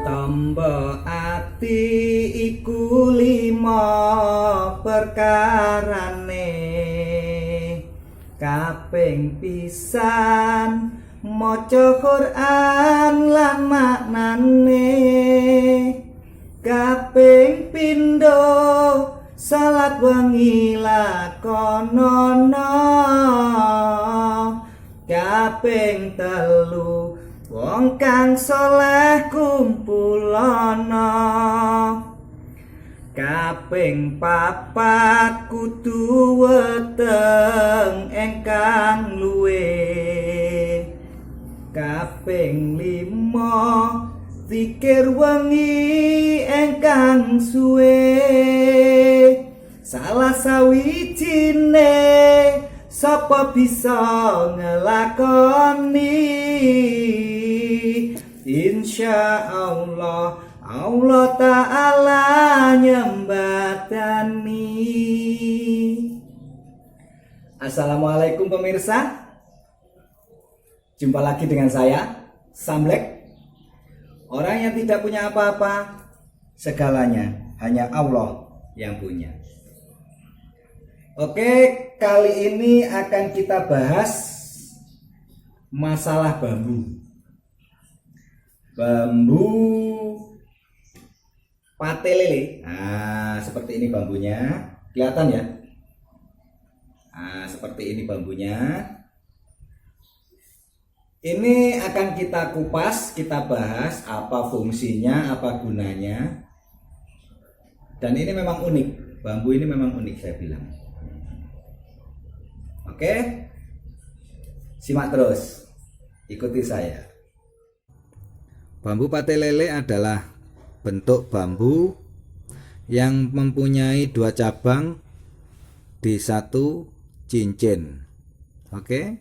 Tombo ati iku lima perkarane, kaping pisan maca Quran lan maknane, kaping pindho salat wengi lakonono, kaping telu wong kang saleh kumpulono, kaping papat kudu weteng engkang luwih, kaping lima zikir wengi engkang suwe. Salah sawijine sapa bisa ngelakoni, insya Allah Allah Ta'ala nyembatani. Assalamualaikum pemirsa, jumpa lagi dengan saya Samlek. Orang yang tidak punya apa-apa, segalanya hanya Allah yang punya. Oke, kali ini akan kita bahas masalah bambu. Bambu pate lele. Nah, seperti ini bambunya. Kelihatan ya? Nah, seperti ini bambunya. Ini akan kita kupas, kita bahas apa fungsinya, apa gunanya. Dan ini memang unik. Bambu ini memang unik, saya bilang. Oke, simak terus, ikuti saya. Bambu pate lele adalah bentuk bambu yang mempunyai dua cabang di satu cincin. Oke.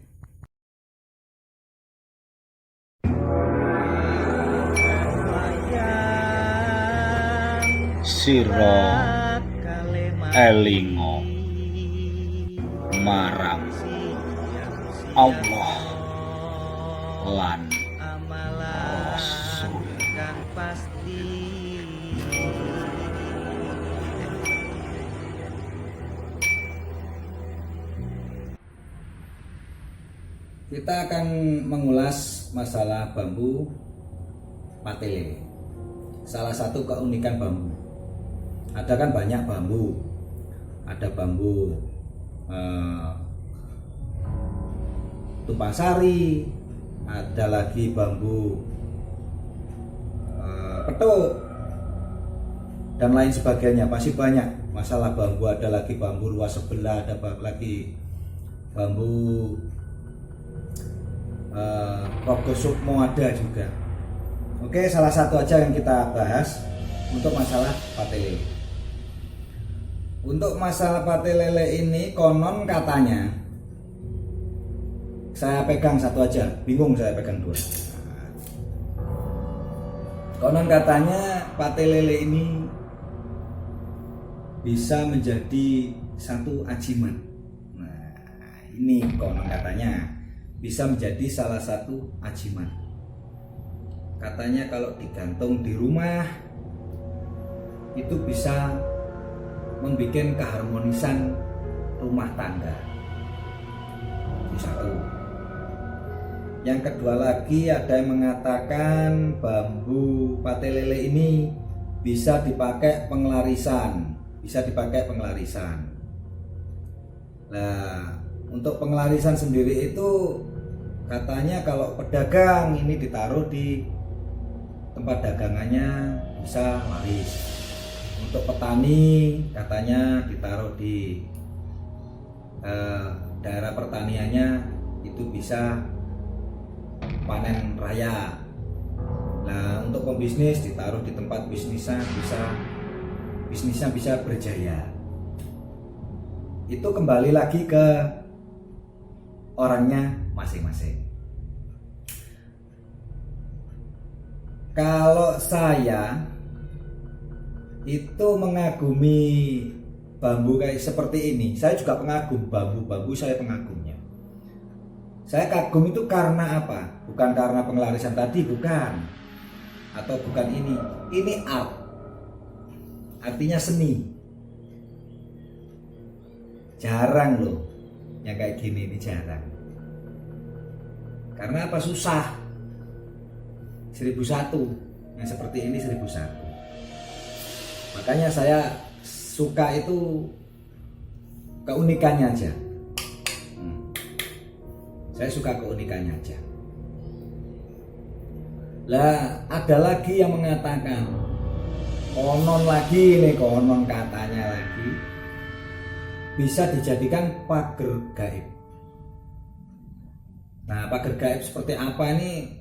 Siro elingo marang Allah lan Rasul. Kita akan mengulas masalah bambu pate lele. Salah satu keunikan bambu. Ada kan banyak bambu. Ada bambu tumpang sari, ada lagi bambu petuk dan lain sebagainya. Pasti banyak masalah bambu. Ada lagi bambu luas sebelah, ada lagi bambu Rogo Sukmo ada juga. Oke, salah satu aja yang kita bahas untuk masalah pate lele. Untuk masalah pate lele ini konon katanya, saya pegang satu aja, bingung saya pegang dua. Konon katanya pate lele ini bisa menjadi satu ajiman. Nah, ini konon katanya bisa menjadi salah satu ajiman. Katanya kalau digantung di rumah itu bisa membuat keharmonisan rumah tangga. Itu satu. Yang kedua lagi ada yang mengatakan bambu pate lele ini bisa dipakai pengelarisan, Nah, untuk pengelarisan sendiri itu katanya kalau pedagang ini ditaruh di tempat dagangannya bisa laris. Untuk petani katanya ditaruh di daerah pertaniannya itu bisa panen raya. Nah, untuk pembisnis ditaruh di tempat bisnisnya bisa berjaya. Itu kembali lagi ke orangnya masing-masing. Kalau saya itu mengagumi bambu kayak seperti ini, saya juga pengagum bambu, saya pengagumnya. Saya kagum itu karena apa? Bukan karena pengelarisan tadi, bukan. atau bukan ini art, artinya seni. Jarang loh yang kayak gini, ini jarang. Karena apa? Susah. 1001 yang seperti ini 1001. Makanya saya suka itu keunikannya aja. Saya suka keunikannya aja. Lah ada lagi yang mengatakan konon lagi nih, konon katanya lagi bisa dijadikan pagar gaib. Nah, pagar gaib seperti apa ini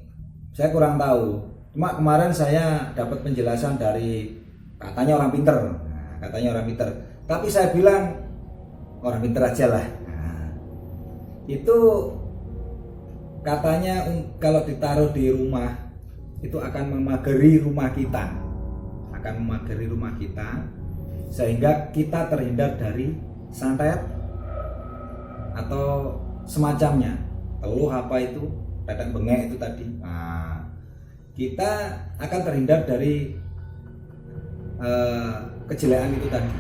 saya kurang tahu. Cuma kemarin saya dapat penjelasan dari katanya orang pinter. Nah, katanya orang pinter. Tapi saya bilang orang pinter aja lah. Nah, itu katanya kalau ditaruh di rumah itu akan memagari rumah kita. Akan memagari rumah kita sehingga kita terhindar dari santet atau semacamnya, teluh apa itu, tetek bengek itu tadi. Nah, kita akan terhindar dari kejelekan itu tadi.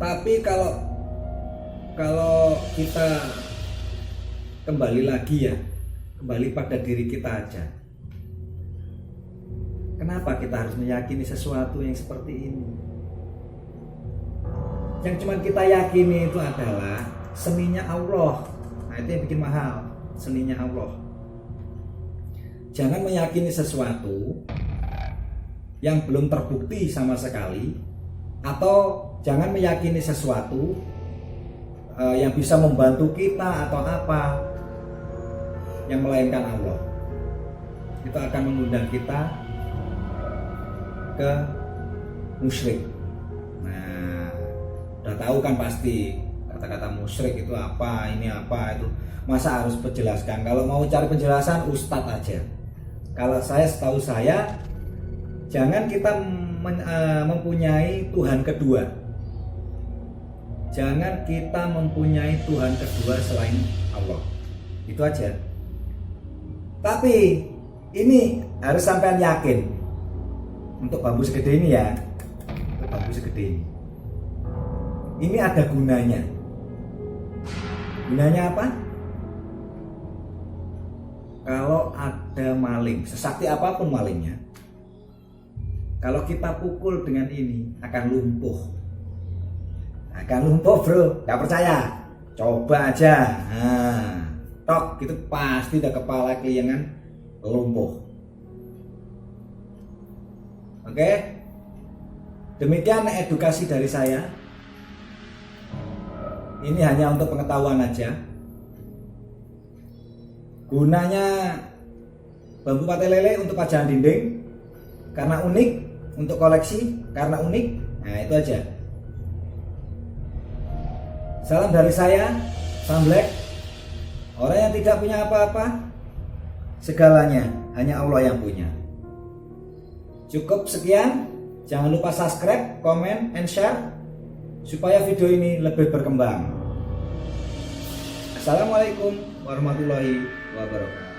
Tapi kalau kita kembali lagi ya, kembali pada diri kita aja. Kenapa kita harus meyakini sesuatu yang seperti ini? Yang cuma kita yakini itu adalah seninya Allah. Nah, itu yang bikin mahal, seninya Allah. Jangan meyakini sesuatu yang belum terbukti sama sekali, atau jangan meyakini sesuatu yang bisa membantu kita atau apa, yang melainkan Allah. Itu akan mengundang kita ke musyrik. Udah tahu kan pasti kata-kata musyrik itu apa, ini apa itu. Masa harus penjelaskan? Kalau mau cari penjelasan ustadz aja. Kalau setahu saya jangan kita mempunyai Tuhan kedua. Jangan kita mempunyai Tuhan kedua selain Allah. Itu aja. Tapi ini harus sampean yakin. Untuk bambu segede ini ya. Untuk bambu segede ini. Ini ada gunanya. Gunanya apa? Kalau ada maling, sesakti apapun malingnya, kalau kita pukul dengan ini akan lumpuh. Akan lumpuh bro, gak percaya? Coba aja. Nah, tok gitu pasti udah kepala keliengan lumpuh. Oke? Demikian edukasi dari saya. Ini hanya untuk pengetahuan aja. Gunanya bambu pate lele untuk pajangan dinding karena unik, untuk koleksi karena unik. Nah, itu aja. Salam dari saya, Sam Black. Orang yang tidak punya apa-apa, segalanya hanya Allah yang punya. Cukup sekian. Jangan lupa subscribe, comment, and share supaya video ini lebih berkembang. Assalamualaikum warahmatullahi wabarakatuh.